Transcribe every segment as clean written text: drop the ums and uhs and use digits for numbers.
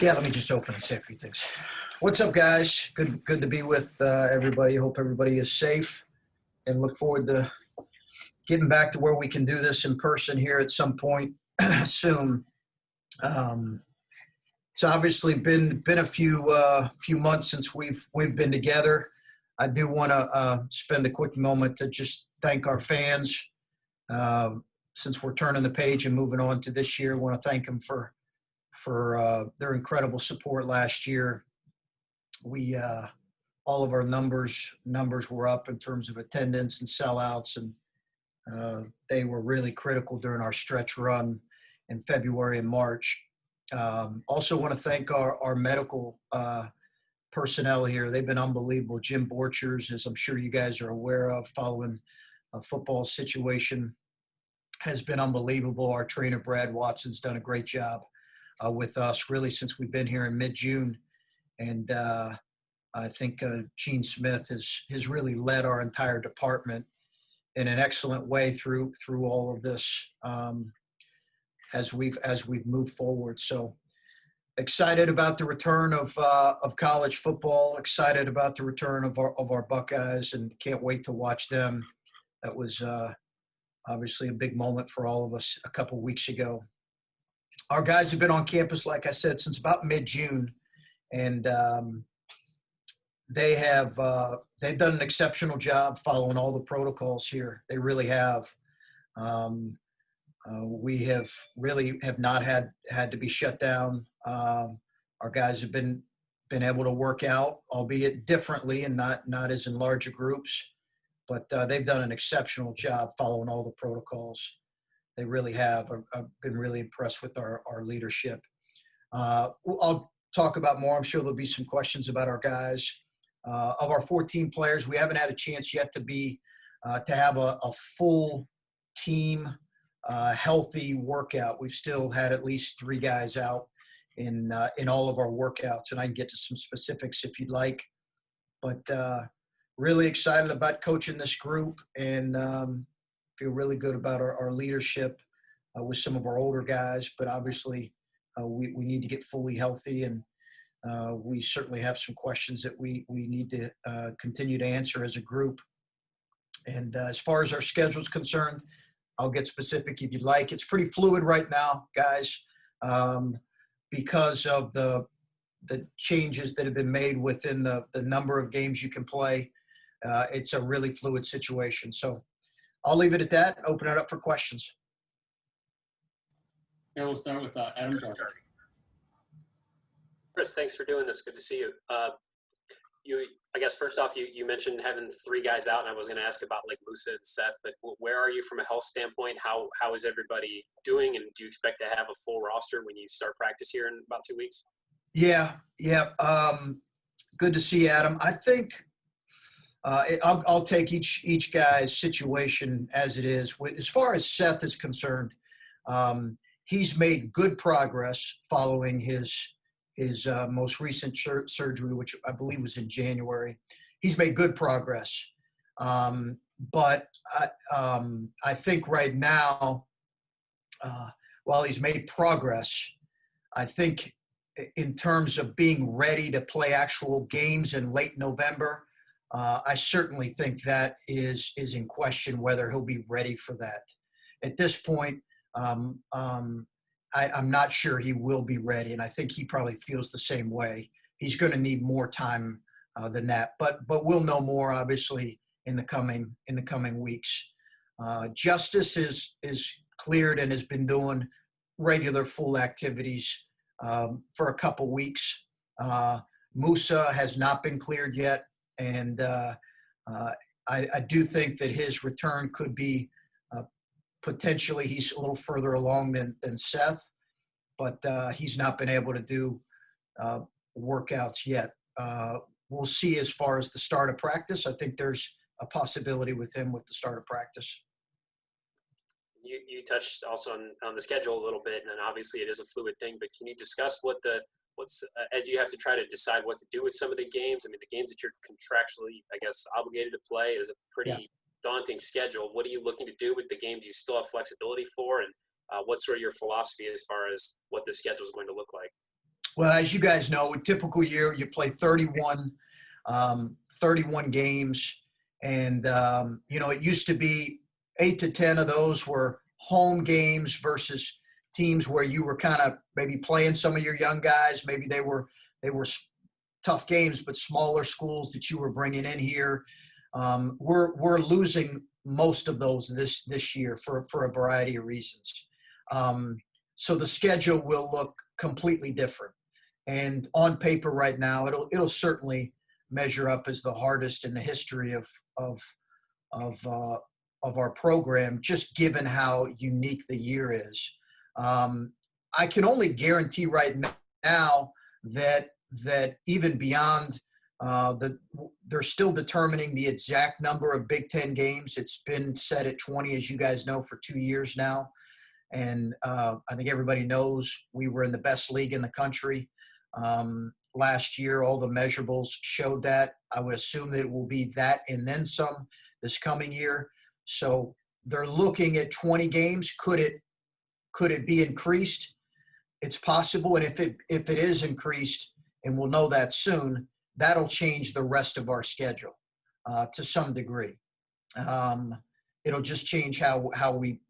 Yeah, let me just open and say a few things. What's up, guys? Good to be with everybody. Hope everybody is safe and look forward to getting back to where we can do this in person here at some point soon. It's obviously been a few months since we've been together. I do want to spend a quick moment to just thank our fans. Since we're turning the page and moving on to this year, I want to thank them for their incredible support last year. We all of our numbers were up in terms of attendance and sellouts, and they were really critical during our stretch run in February and March. Also want to thank our medical personnel here. They've been unbelievable. Jim Borchers, as I'm sure you guys are aware of, following a football situation, has been unbelievable. Our trainer, Brad Watson's done a great job with us really since we've been here in mid-June. And I think Gene Smith has really led our entire department in an excellent way through all of this as we've moved forward. So excited about the return of college football, excited about the return of our Buckeyes, and can't wait to watch them. That was obviously a big moment for all of us a couple weeks ago. Our guys have been on campus, like I said, since about mid-June, and they've done an exceptional job following all the protocols here. They really have. We have not had to be shut down. Our guys have been able to work out, albeit differently and not as in larger groups, but they've done an exceptional job following all the protocols. They really have. I've been really impressed with our leadership. I'll talk about more. I'm sure there'll be some questions about our guys. Of our 14 players, we haven't had a chance yet to have a full team healthy workout. We've still had at least 3 guys out in all of our workouts, and I can get to some specifics if you'd like. But really excited about coaching this group, and feel really good about our leadership with some of our older guys. But obviously, we need to get fully healthy, and we certainly have some questions that we need to continue to answer as a group. And as far as our schedule is concerned, I'll get specific if you'd like. It's pretty fluid right now, guys, because of the changes that have been made within the number of games you can play. It's a really fluid situation. So I'll leave it at that and open it up for questions. Yeah, we'll start with Adam Barker. Chris, thanks for doing this. Good to see you. I guess first off, you mentioned having 3 guys out, and I was going to ask about like Musa and Seth, but where are you from a health standpoint? How is everybody doing, and do you expect to have a full roster when you start practice here in about 2 weeks? Yeah. Good to see you, Adam. I think I'll take each guy's situation as it is. As far as Seth is concerned, he's made good progress following his most recent surgery, which I believe was in January. He's made good progress. But I think right now, while he's made progress, I think in terms of being ready to play actual games in late November, I certainly think that is in question whether he'll be ready for that. At this point, I'm not sure he will be ready, and I think he probably feels the same way. He's going to need more time than that, but we'll know more obviously in the coming weeks. Justice is cleared and has been doing regular full activities for a couple weeks. Musa has not been cleared yet, and I do think that his return could be potentially he's a little further along than Seth, but he's not been able to do workouts yet. We'll see as far as the start of practice. I think there's a possibility with him with the start of practice. You touched also on the schedule a little bit, and obviously it is a fluid thing, but can you discuss what's as you have to try to decide what to do with some of the games? I mean, the games that you're contractually, I guess, obligated to play is a pretty daunting schedule. What are you looking to do with the games you still have flexibility for, and what's sort of your philosophy as far as what the schedule is going to look like? Well, as you guys know, a typical year, you play 31 games. And, it used to be 8 to 10 of those were home games versus teams where you were kind of maybe playing some of your young guys. Maybe they were tough games, but smaller schools that you were bringing in here. We're losing most of those this year for a variety of reasons. So the schedule will look completely different. And on paper right now, it'll certainly measure up as the hardest in the history of our program, just given how unique the year is. I can only guarantee right now that even beyond they're still determining the exact number of Big Ten games. It's been set at 20, as you guys know, for 2 years now. And I think everybody knows we were in the best league in the country last year. All the measurables showed that. I would assume that it will be that and then some this coming year. So they're looking at 20 games. Could it be increased? It's possible. And if it is increased, and we'll know that soon, that'll change the rest of our schedule to some degree. It'll just change how we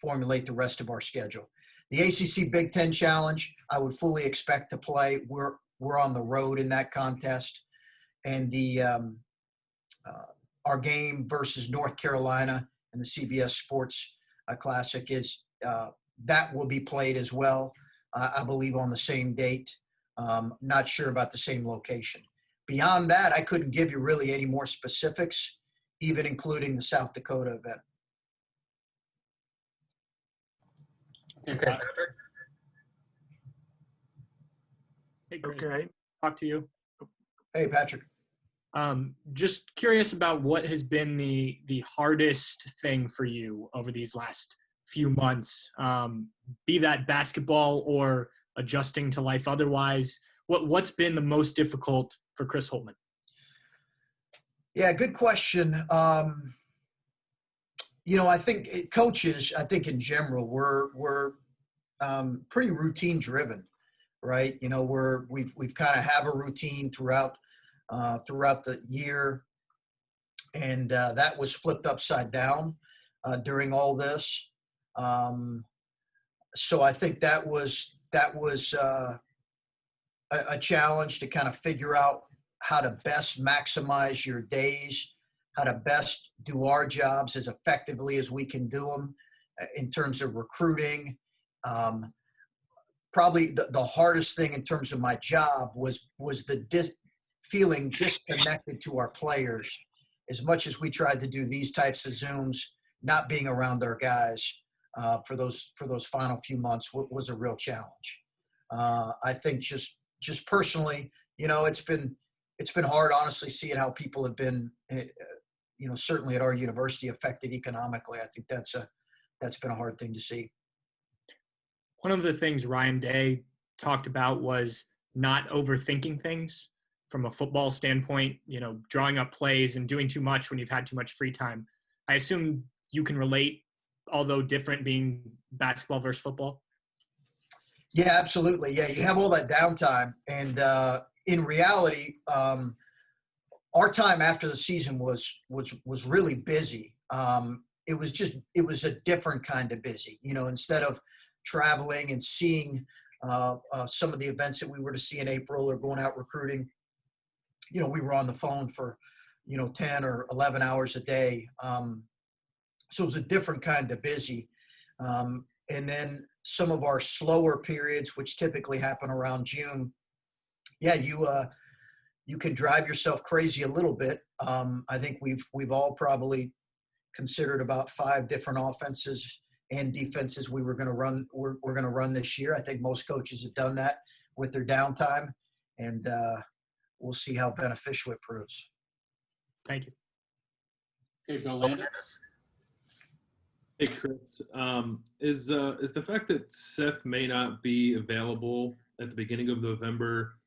formulate the rest of our schedule. The ACC Big Ten Challenge, I would fully expect to play. We're on the road in that contest, and the our game versus North Carolina and the CBS Sports Classic is that will be played as well. I believe on the same date. Not sure about the same location. Beyond that, I couldn't give you really any more specifics, even including the South Dakota event. Okay. Okay. Hey, Chris, Okay. talk to you. Hey, Patrick. Just curious about what has been the hardest thing for you over these last few months, be that basketball or adjusting to life otherwise. What's been the most difficult for Chris Holtmann? Yeah, good question. I think coaches, in general, we're pretty routine driven, right? We've kind of have a routine throughout the year, and that was flipped upside down during all this. So I think that was a challenge to kind of figure out how to best maximize your days, how to best do our jobs as effectively as we can do them in terms of recruiting. Probably the hardest thing in terms of my job was the feeling disconnected to our players. As much as we tried to do these types of Zooms, not being around our guys for those final few months was a real challenge. I think just personally, it's been hard, honestly, seeing how people have been, certainly at our university, affected economically. I think that's been a hard thing to see. One of the things Ryan Day talked about was not overthinking things from a football standpoint, drawing up plays and doing too much when you've had too much free time. I assume you can relate, although different, being basketball versus football. Yeah, absolutely. Yeah, you have all that downtime, and in reality, our time after the season was really busy. It was a different kind of busy. Instead of traveling and seeing some of the events that we were to see in April or going out recruiting, we were on the phone for 10 or 11 hours a day. So it was a different kind of busy. And then some of our slower periods, which typically happen around June, you can drive yourself crazy a little bit. I think we've all probably considered about 5 different offenses and defenses we're going to run this year. I think most coaches have done that with their downtime, and we'll see how beneficial it proves. Thank you. Okay, Bill Landis. Hey, Chris. Is the fact that Seth may not be available at the beginning of November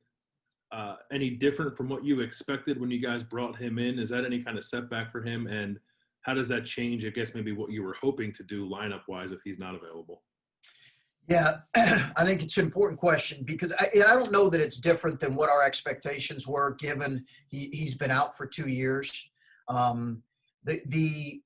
any different from what you expected when you guys brought him in? Is that any kind of setback for him? And how does that change, I guess, maybe what you were hoping to do lineup-wise if he's not available? Yeah, I think it's an important question because I don't know that it's different than what our expectations were, given he's been out for 2 years. Um, the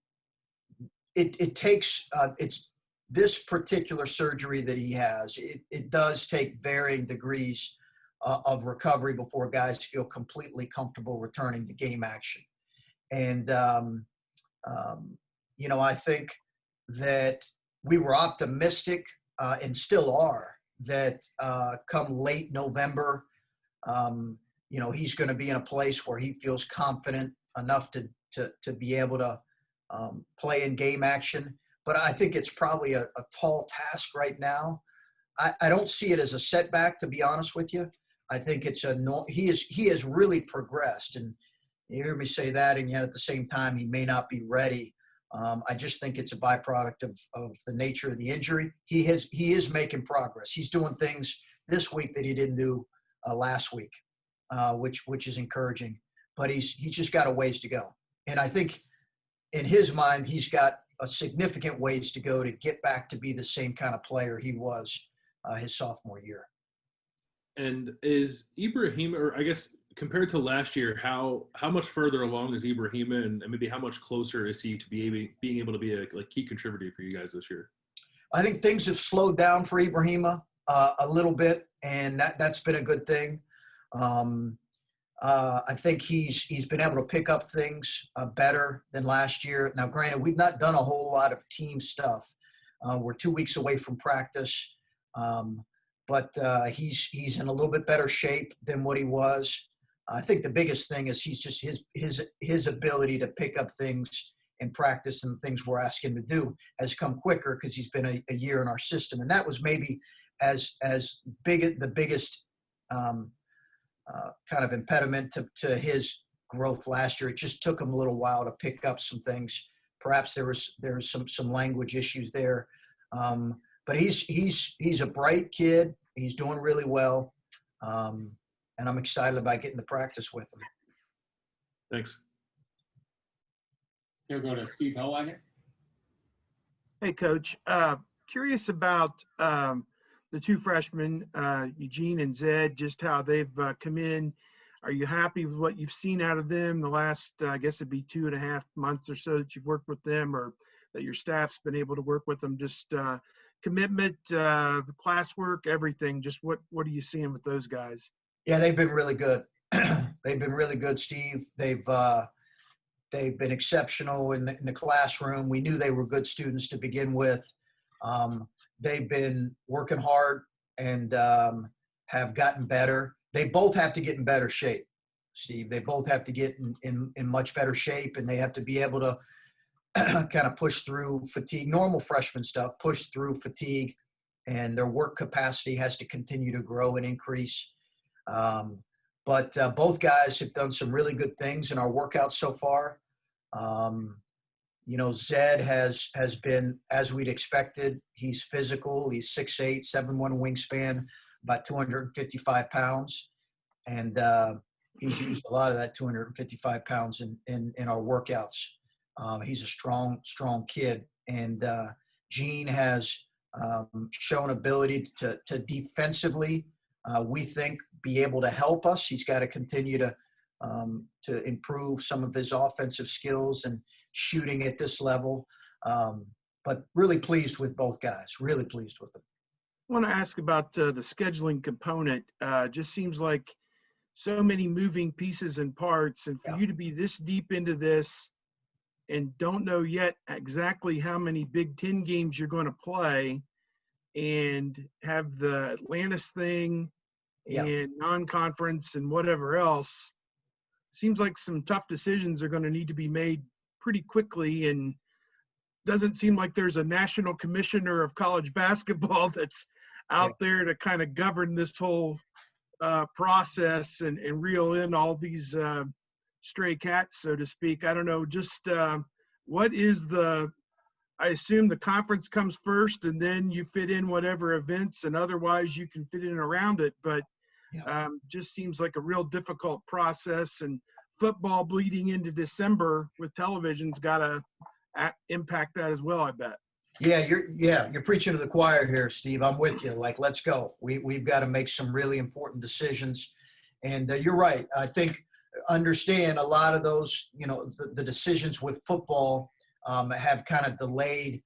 it takes it's this particular surgery that he has. It does take varying degrees of recovery before guys feel completely comfortable returning to game action. And um, I think that we were optimistic and still are that come late November, he's going to be in a place where he feels confident enough to be able to play in game action. But I think it's probably a tall task right now. I don't see it as a setback, to be honest with you. I think he has really progressed, and you hear me say that, and yet at the same time he may not be ready. I just think it's a byproduct of the nature of the injury. He is making progress. He's doing things this week that he didn't do last week, which is encouraging. But he's just got a ways to go, and I think in his mind he's got a significant ways to go to get back to be the same kind of player he was his sophomore year. And is Ibrahima, or I guess compared to last year, how much further along is Ibrahima, and maybe how much closer is he to being able to be a key contributor for you guys this year? I think things have slowed down for Ibrahima a little bit, and that's been a good thing. I think he's been able to pick up things better than last year. Now, granted, we've not done a whole lot of team stuff. We're 2 weeks away from practice, but he's in a little bit better shape than what he was. I think the biggest thing is he's just his ability to pick up things in practice, and the things we're asking him to do has come quicker because he's been a year in our system, and that was maybe as big the biggest kind of impediment to his growth last year. It just took him a little while to pick up some things. Perhaps there was some language issues there, but he's a bright kid. He's doing really well, and I'm excited about getting to practice with him. Thanks. Here we go to Steve Hellwagon. Hey, Coach. Curious about the two freshmen, Eugene and Zed, just how they've come in. Are you happy with what you've seen out of them the last, I guess it'd be 2.5 months or so that you've worked with them, or that your staff's been able to work with them? Just commitment, classwork, everything. Just what are you seeing with those guys? Yeah, they've been really good. They've been really good, Steve. They've been exceptional in the classroom. We knew they were good students to begin with. They've been working hard and have gotten better. They both have to get in better shape, Steve. They both have to get in much better shape, and they have to be able to kind of push through fatigue, normal freshman stuff, push through fatigue, and their work capacity has to continue to grow and increase. But both guys have done some really good things in our workouts so far. Zed has been as we'd expected. He's physical. He's 6'8", 7'1" wingspan, about 255 pounds. And he's used a lot of that 255 pounds in our workouts. He's a strong kid. And Gene has shown ability to defensively, we think, be able to help us. He's got to continue to improve some of his offensive skills and shooting at this level. But really pleased with both guys, really pleased with them. I want to ask about the scheduling component. Just seems like so many moving pieces and parts, and for you to be this deep into this and don't know yet exactly how many Big Ten games you're going to play, and have the Atlantis thing and non-conference and whatever else, seems like some tough decisions are going to need to be made pretty quickly, and doesn't seem like there's a national commissioner of college basketball that's out there to kind of govern this whole process and reel in all these stray cats, so to speak. I don't know, just what is I assume the conference comes first and then you fit in whatever events, and otherwise you can fit in around it. But just seems like a real difficult process, and football bleeding into December with television's got to impact that as well, I bet. You're preaching to the choir here, Steve. I'm with you. Like, let's go. We've got to make some really important decisions. And you're right. I think understand a lot of those, the decisions with football have kind of delayed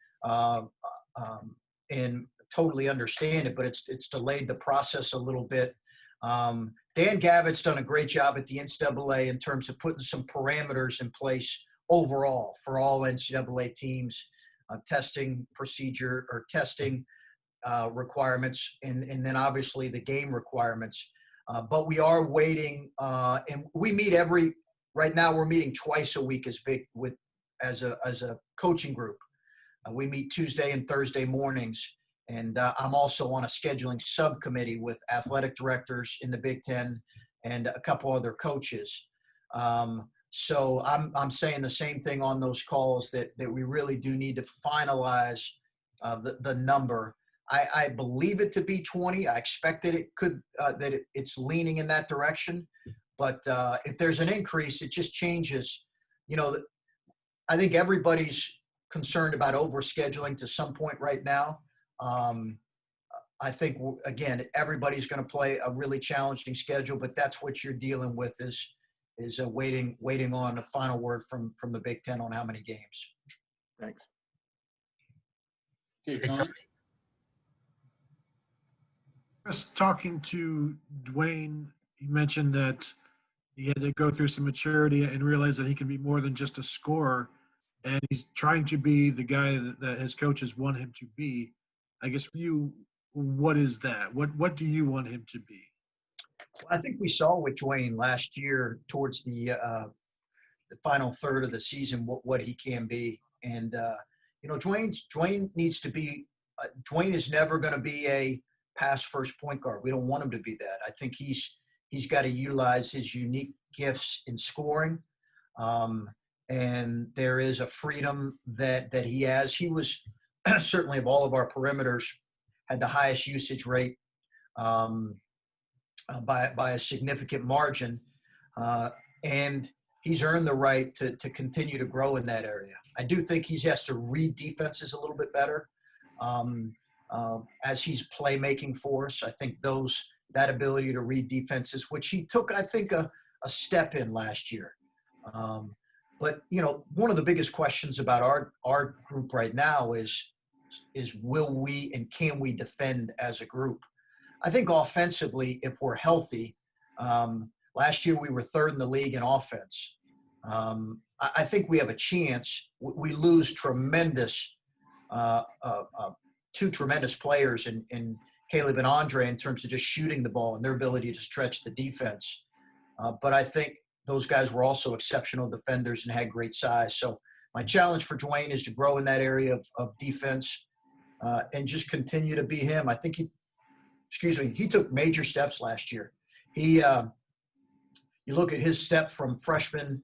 and totally understand it, but it's delayed the process a little bit. Dan Gavitt's done a great job at the NCAA in terms of putting some parameters in place overall for all NCAA teams, testing procedure or testing requirements, and then obviously the game requirements. But we are waiting, and we meet right now we're meeting twice a week as a coaching group. We meet Tuesday and Thursday mornings. And I'm also on a scheduling subcommittee with athletic directors in the Big Ten and a couple other coaches. So I'm saying the same thing on those calls that we really do need to finalize the number. I believe it to be 20. I expect that it could it's leaning in that direction. But if there's an increase, it just changes. I think everybody's concerned about overscheduling to some point right now. I think, again, everybody's going to play a really challenging schedule, but that's what you're dealing with is waiting on the final word from the Big Ten on how many games. Thanks. Okay, Tony? Just talking to Dwayne, you mentioned that he had to go through some maturity and realize that he can be more than just a scorer, and he's trying to be the guy that his coaches want him to be. I guess for you, what is that? What do you want him to be? I think we saw with Dwayne last year towards the final third of the season what he can be, and Dwayne needs to be. Dwayne is never going to be a pass first point guard. We don't want him to be that. I think he's got to utilize his unique gifts in scoring, and there is a freedom that he has. He was certainly of all of our perimeters had the highest usage rate by a significant margin, and he's earned the right to continue to grow in that area. I do think he has to read defenses a little bit better as he's playmaking for us. I think that ability to read defenses, which he took, I think, a step in last year. But one of the biggest questions about our group right now is will we and can we defend as a group? I think offensively, if we're healthy, last year we were third in the league in offense. I think we have a chance. We lose two tremendous players in Caleb and Andre in terms of just shooting the ball and their ability to stretch the defense. But I think those guys were also exceptional defenders and had great size. So my challenge for Dwayne is to grow in that area of defense and just continue to be him. I think he took major steps last year. You look at his step from freshman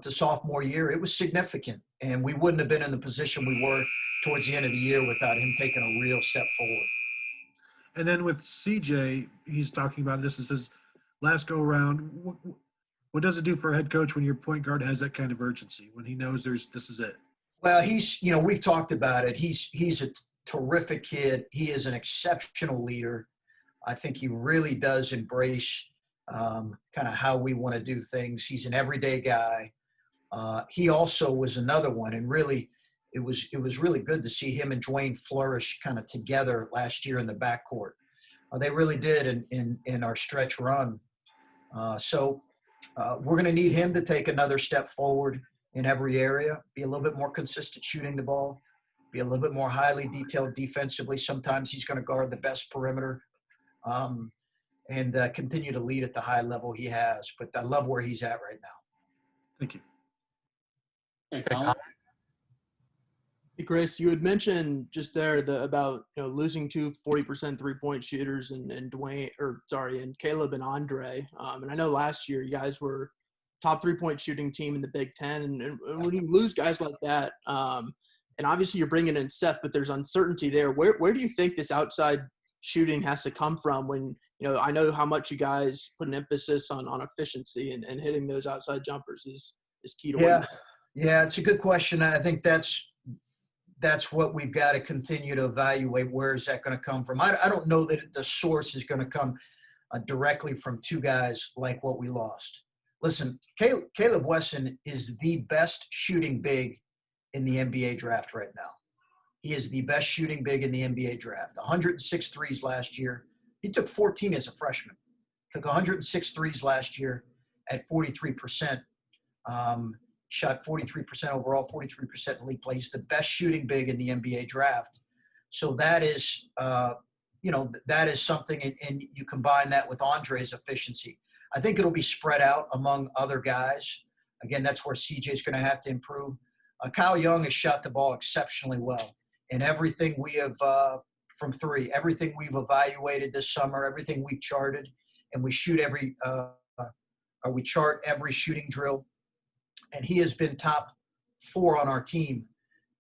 to sophomore year, it was significant. And we wouldn't have been in the position we were towards the end of the year without him taking a real step forward. And then with CJ, he's talking about this is his last go around. What does it do for a head coach when your point guard has that kind of urgency, when he knows this is it? Well, we've talked about it. He's a terrific kid. He is an exceptional leader. I think he really does embrace kind of how we want to do things. He's an everyday guy. He also was another one, and really, it was really good to see him and Dwayne flourish kind of together last year in the backcourt. They really did in our stretch run. So we're going to need him to take another step forward in every area, be a little bit more consistent shooting the ball, be a little bit more highly detailed defensively. Sometimes he's going to guard the best perimeter, and continue to lead at the high level he has. But I love where he's at right now. Thank you. Okay, Colin? Hey, Chris, you had mentioned just there about losing two 40% 3-point shooters and Caleb and Andre. And I know last year you guys were top 3-point shooting team in the Big Ten. And when you lose guys like that, and obviously you're bringing in Seth, but there's uncertainty there. Where do you think this outside shooting has to come from? When I know how much you guys put an emphasis on efficiency and hitting those outside jumpers is key to winning. Yeah, it's a good question. I think that's that's what we've got to continue to evaluate. Where is that going to come from? I don't know that the source is going to come directly from two guys like what we lost. Listen, Caleb Wesson is the best shooting big in the NBA draft right now. He is the best shooting big in the NBA draft. 106 threes last year. He took 14 as a freshman. Took 106 threes last year at 43%. Shot 43% overall, 43% in league play. He's the best shooting big in the NBA draft. So that is, that is something, and you combine that with Andre's efficiency. I think it'll be spread out among other guys. Again, that's where CJ's going to have to improve. Kyle Young has shot the ball exceptionally well. And everything we have from three, everything we've evaluated this summer, everything we've charted, and we chart every shooting drill. And he has been top 4 on our team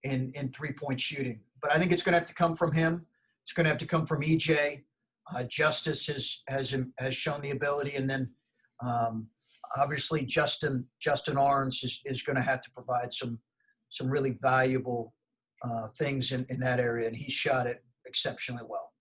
in 3-point shooting. But I think it's going to have to come from him. It's going to have to come from EJ. Justice has shown the ability, and then obviously Justin Arns is going to have to provide some really valuable things in that area, and he shot it exceptionally well.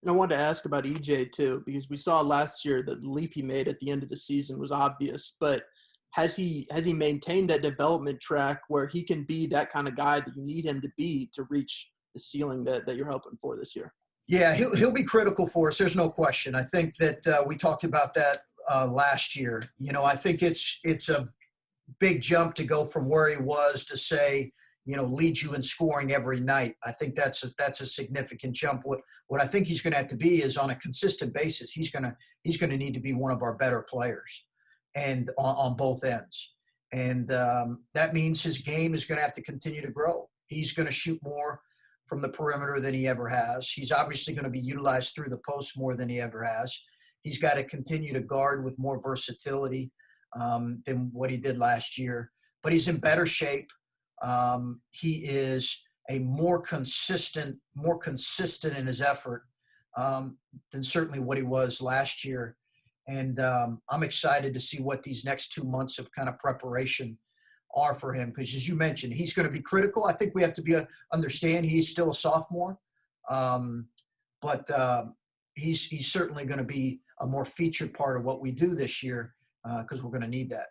And I wanted to ask about EJ too, because we saw last year that the leap he made at the end of the season was obvious, but has he maintained that development track where he can be that kind of guy that you need him to be to reach the ceiling that you're hoping for this year? Yeah, he'll be critical for us. There's no question. I think that we talked about that last year. I think it's a big jump to go from where he was to say, lead you in scoring every night. I think that's a significant jump. What I think he's going to have to be is on a consistent basis. He's going to need to be one of our better players, and on both ends. And that means his game is going to have to continue to grow. He's going to shoot more from the perimeter than he ever has. He's obviously going to be utilized through the post more than he ever has. He's got to continue to guard with more versatility than what he did last year. But he's in better shape. He is a more consistent in his effort than certainly what he was last year. And I'm excited to see what these next 2 months of kind of preparation are for him, because as you mentioned, he's going to be critical. I think we have to understand he's still a sophomore, but he's certainly going to be a more featured part of what we do this year, because we're going to need that.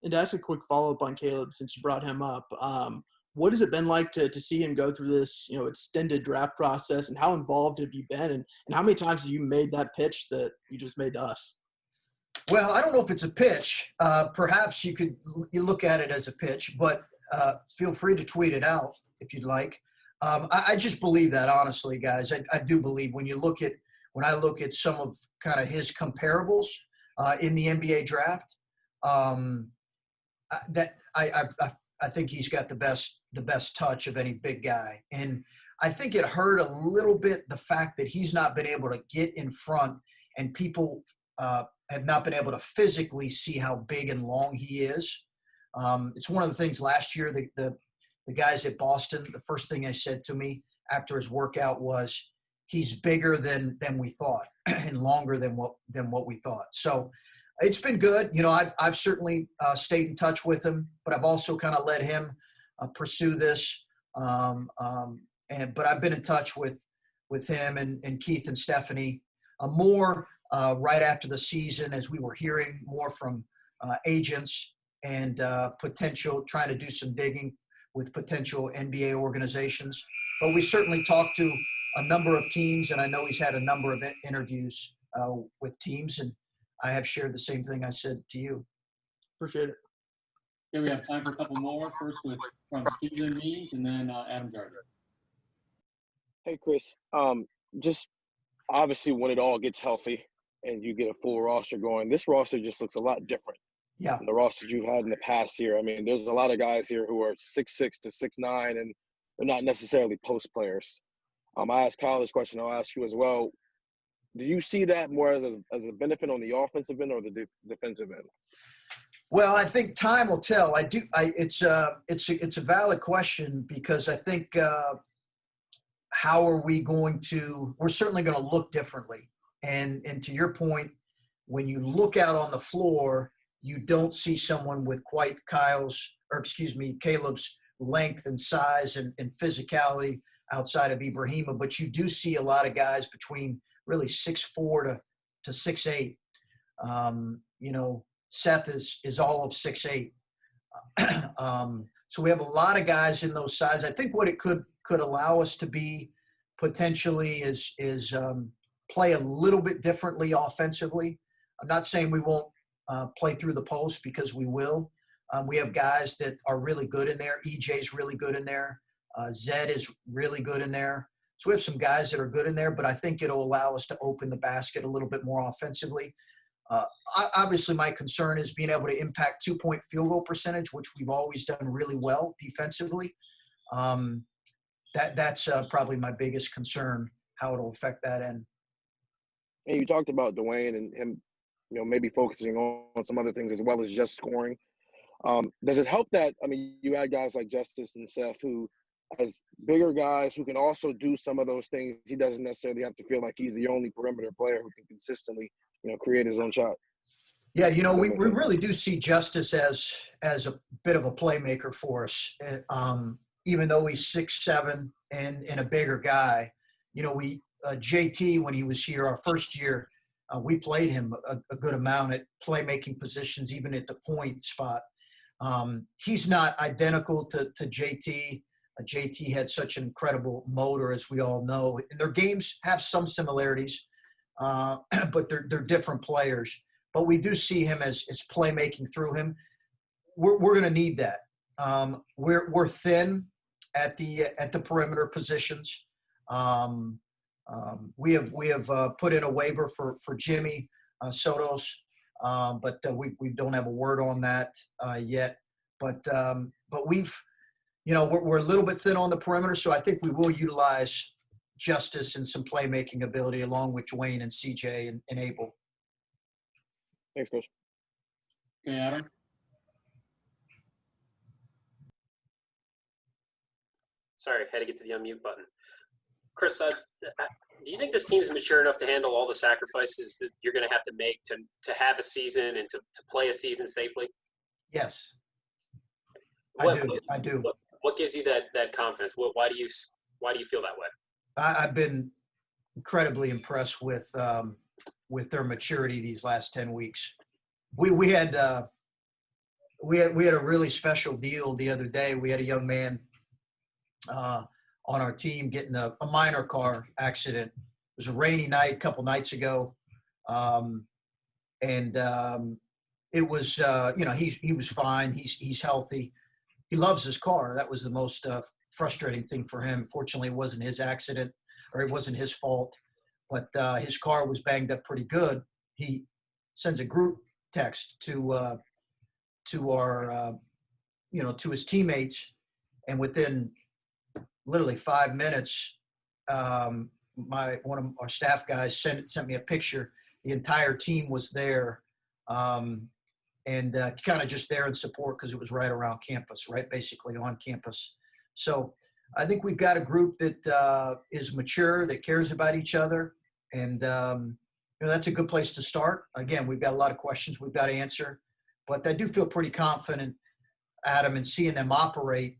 And to ask a quick follow-up on Caleb, since you brought him up, what has it been like to see him go through this, extended draft process, and how involved have you been, and how many times have you made that pitch that you just made to us? Well, I don't know if it's a pitch. Perhaps you look at it as a pitch, but feel free to tweet it out if you'd like. I just believe that, honestly, guys. I do believe when I look at some of kind of his comparables in the NBA draft, that I think he's got the best touch of any big guy. And I think it hurt a little bit the fact that he's not been able to get in front, and people have not been able to physically see how big and long he is. It's one of the things last year, the guys at Boston, the first thing they said to me after his workout was, he's bigger than we thought and longer than what we thought. So it's been good. I've certainly stayed in touch with him, but I've also kind of let him pursue this. But I've been in touch with him and Keith and Stephanie more right after the season, as we were hearing more from agents and trying to do some digging with potential NBA organizations. But we certainly talked to a number of teams, and I know he's had a number of interviews with teams, and I have shared the same thing I said to you. Appreciate it. Okay, we have time for a couple more. First from Stephen Means, and then Adam Gardner. Hey, Chris. Just obviously when it all gets healthy and you get a full roster going, this roster just looks a lot different than the rosters you've had in the past year. I mean, there's a lot of guys here who are 6'6" to 6'9", and they're not necessarily post players. I asked Kyle this question. I'll ask you as well. Do you see that more as a benefit on the offensive end or the defensive end? Well, I think time will tell. It's a valid question, because I think how are we going to – we're certainly going to look differently. And to your point, when you look out on the floor, you don't see someone with quite Caleb's length and size and physicality outside of Ibrahima, but you do see a lot of guys between really 6'4" to 6'8". You know, Seth is all of 6'8". So we have a lot of guys in those sizes. I think what it could allow us to be potentially is play a little bit differently offensively. I'm not saying we won't play through the post, because we will. We have guys that are really good in there. EJ's really good in there. Zed is really good in there. So we have some guys that are good in there, but I think it'll allow us to open the basket a little bit more offensively. Obviously, my concern is being able to impact 2-point field goal percentage, which we've always done really well defensively. That's probably my biggest concern, how it'll affect that end. And you talked about Dwayne and him, you know, maybe focusing on some other things as well as just scoring. Does it help that, I mean, you had guys like Justice and Seth who, as bigger guys who can also do some of those things, he doesn't necessarily have to feel like he's the only perimeter player who can consistently, you know, create his own shot? Yeah, you know, we really do see Justice as a bit of a playmaker for us. Even though he's 6'7" and a bigger guy, you know, JT, when he was here our first year, we played him a good amount at playmaking positions, even at the point spot. He's not identical to JT. JT had such an incredible motor, as we all know. And their games have some similarities, but they're different players. But we do see him as playmaking through him. We're going to need that. We're thin at the perimeter positions. We have put in a waiver for Jimmy Sotos, but we don't have a word on that yet. But we've, you know, we're a little bit thin on the perimeter, so I think we will utilize Justice and some playmaking ability along with Dwayne and CJ and Abel. Thanks, Coach. Okay, Adam. Sorry, had to get to the unmute button. Chris, do you think this team's mature enough to handle all the sacrifices that you're going to have to make to have a season and to play a season safely? Yes, I do. What gives you that confidence? Why do you feel that way? I've been incredibly impressed with their maturity these last 10 weeks. We had a really special deal the other day. We had a young man on our team getting a minor car accident. It was a rainy night a couple nights ago, and it was you know, he was fine. He's healthy. He loves his car. That was the most frustrating thing for him. Fortunately, it wasn't his accident, or it wasn't his fault, but his car was banged up pretty good. He sends a group text to our you know, to his teammates, and within literally 5 minutes, one of our staff guys sent me a picture. The entire team was there, and kind of just there in support because it was right around campus, right, basically on campus. So I think we've got a group that is mature, that cares about each other, and you know, that's a good place to start. Again, we've got a lot of questions we've got to answer, but I do feel pretty confident, Adam, in seeing them operate.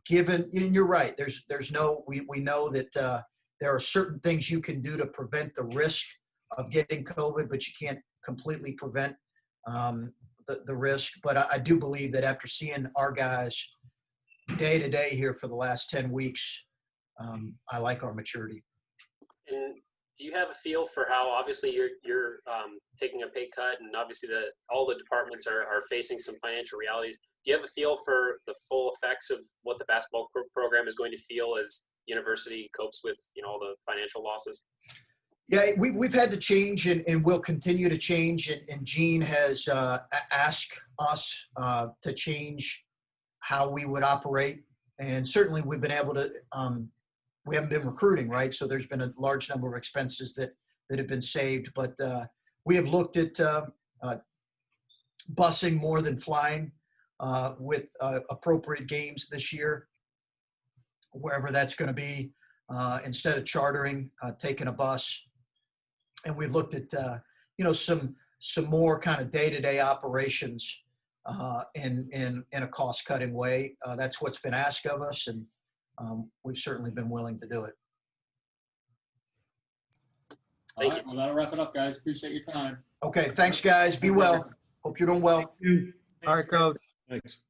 Given, and you're right, there's no, we know that there are certain things you can do to prevent the risk of getting COVID, but you can't completely prevent the risk. But I do believe that after seeing our guys day to day here for the last 10 weeks, I like our maturity. And do you have a feel for how, obviously you're taking a pay cut, and obviously all the departments are facing some financial realities. Do you have a feel for the full effects of what the basketball program is going to feel as university copes with, you know, all the financial losses? Yeah, we've had to change, and we'll continue to change. And Gene has asked us to change how we would operate. And certainly we've been able to, we haven't been recruiting, right? So there's been a large number of expenses that have been saved. But we have looked at busing more than flying with appropriate games this year, wherever that's going to be, instead of chartering, taking a bus. And we've looked at, you know, some more kind of day-to-day operations in a cost-cutting way. That's what's been asked of us, and we've certainly been willing to do it. All right, well, that'll wrap it up, guys. Appreciate your time. Okay, thanks, guys. Be well. Hope you're doing well. All right, Coach. Thanks.